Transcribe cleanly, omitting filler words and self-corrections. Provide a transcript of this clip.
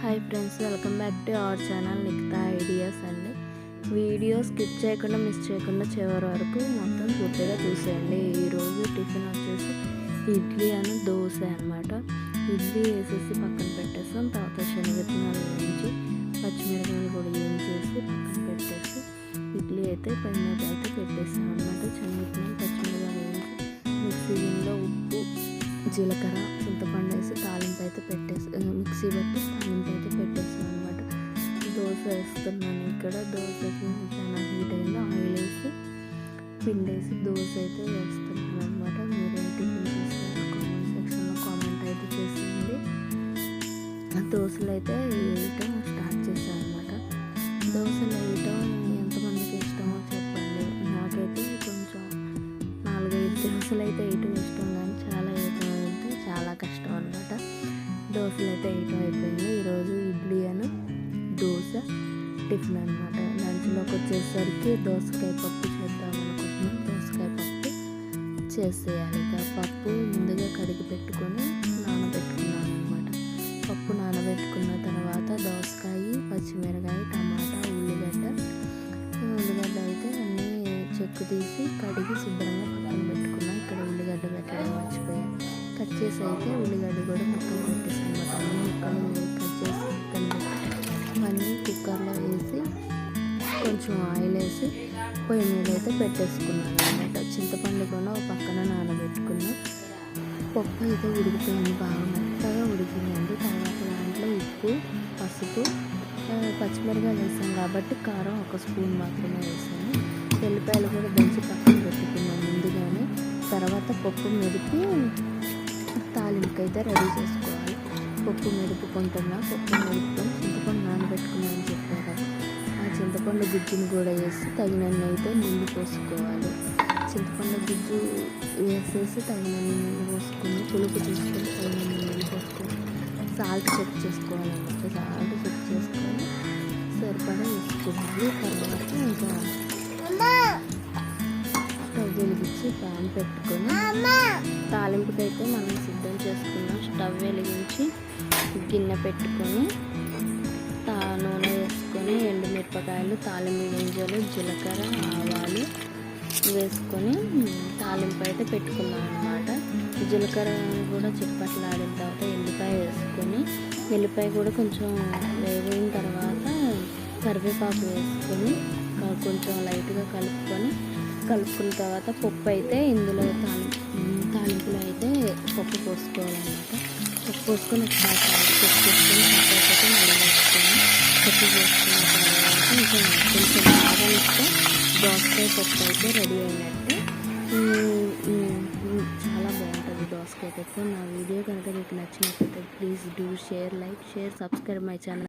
Hi friends, welcome back to our channel Nikhita ideas అండి. Video skip చేయకుండా miss చేయకుండా చివరి వరకు మొత్తం పూర్తిగా చూసేయండి. ఈరోజు టిఫిన్ వచ్చేసి ఇడ్లీ అని దోశ అనమాట. ఇడ్లీ వేసేసి పక్కన పెట్టేస్తాం. తర్వాత శనగత్నాలు వేయించి పచ్చిమిరపకాయలు కూడా వేయించేసి పక్కన పెట్టేసి ఇడ్లీ అయితే పై మీద అయితే పెట్టేస్తాం అనమాట. శనగత్నాలు పచ్చిమిరపకాయలు వేయించి మిక్సీ గిన్నెలో ఉప్పు జీలకర్ర చింతపండు వేసి తాలింపు అయితే మిక్సీ పెట్టి తాలింపు అయితే పెట్టేస్తాం అనమాట. దోశ వేస్తున్నాను. ఇక్కడ దోశకి చాలా హీట్ అయింది. ఆయిల్ వేసి పిండి వేసి దోశ అయితే వేస్తున్నాను అనమాట. మీరేం టిఫిన్ చేస్తారు కామెంట్ సెక్షన్లో కామెంట్ అయితే చేసింది. దోశలు అయితే వేయటం స్టార్ట్ చేశాను అనమాట. దోశలు వేయటం ఎంతమందికి ఇష్టమో చెప్పండి. నాకైతే కొంచెం 4-5 దోశలు అయితే వేయటం ఇష్టం, కానీ చాలా కష్టం అనమాట. దోశలు అయితే వేయటం అయిపోయింది. ఈరోజు ఇడ్లీ అని దోశ టిఫిన్ అనమాట. లంచ్లోకి వచ్చేసరికి దోసకాయ పప్పు చేద్దాం అనుకుంటున్నాం. దోసకాయ పప్పు చేసేయాలి. ఇక పప్పు ముందుగా కడిగి పెట్టుకొని నానబెట్టుకున్నాను అనమాట. పప్పు నానబెట్టుకున్న తర్వాత దోసకాయ, పచ్చిమిరకాయ, టమాటా, ఉల్లిగడ్డ అయితే అన్నీ చెక్కు తీసి కడిగి శుభ్రంగా పక్కన పెట్టుకున్నాను. ఇక్కడ ఉల్లిగడ్డ పెట్టడం మర్చిపోయాను. కట్ చేసి అయితే ఉల్లిగడ్డ కూడా ముక్కలు పెట్టేసి అనమాట. అన్ని ముక్కలు కట్ చేసి అన్నీ కుక్కర్లో వేసి కొంచెం ఆయిల్ వేసి పొయ్యి మీద అయితే పెట్టేసుకున్నాను అనమాట. చింతపండు కూడా పక్కన నానబెట్టుకున్నాను. పప్పు అయితే ఉడికిపోయింది, బాగా మెత్తగా ఉడికిందండి. తర్వాత దాంట్లో ఉప్పు, పసుపు, పచ్చిమిరకాయలు వేసాను కాబట్టి కారం 1 స్పూన్ మాత్రమే వేసాను. వెల్లిపాయలు కూడా దంచి పక్కన పెట్టుకున్నాను ముందుగానే. తర్వాత పప్పు మెదిపి తాలింపుకి అయితే రెడీ చేసుకోవాలి. పప్పు మెదుపుకుంటున్నా. పప్పు మెదుపుకొని చింతపండు నానబెట్టుకున్నాను చెప్పాను కదా, ఆ చింతపండు గుజ్జుని కూడా వేసి తగినన్ని అయితే నీళ్ళు పోసుకోవాలి. చింతపండు గుజ్జు వేసేసి తగినన్ని నీళ్ళు పోసుకొని పులుపు తీసుకొని తగినన్ని నీళ్ళు పోసుకొని సాల్ట్ చెక్ చేసుకోవాలన్నమాట. సాల్ట్ చెక్ చేసుకొని సరిపడా వేసుకోవాలి. తర్వాత ఇంకా స్టవ్ వెలిగించి ప్యాన్ పెట్టుకొని తాలింపుకి అయితే మనం సిద్ధం చేసుకున్నాం. స్టవ్ వెలిగించి గిన్నె పెట్టుకొని నూనె వేసుకొని ఎండుమిరపకాయలు, తాలింపు గింజలు, జీలకర్ర, ఆవాలు వేసుకొని తాలింపు అయితే పెట్టుకున్నాం అనమాట. జీలకర్ర కూడా చిట్పట్లాడిన తర్వాత ఎల్లిపాయ వేసుకొని ఎల్లిపాయ కూడా కొంచెం వేగిన తర్వాత కరివేపాకు వేసుకొని కొంచెం లైట్గా కలుపుకున్న తర్వాత పప్పు అయితే ఇందులో తాలింపులో అయితే పప్పు పోసుకోవాలన్నమాట. పప్పు పోసుకొని ఒకసారి చెక్ చేసుకొని పప్పు మళ్ళీ వేసుకొని పప్పు పోసుకున్న తర్వాత కొంచెం బాగా ఇస్తే దోసకాయ పప్పు అయితే రెడీ అయినట్టు. చాలా బాగుంటుంది దోసకాయ పప్పు. నా వీడియో కనుక మీకు నచ్చినట్లయితే please do share, like, share, subscribe my channel.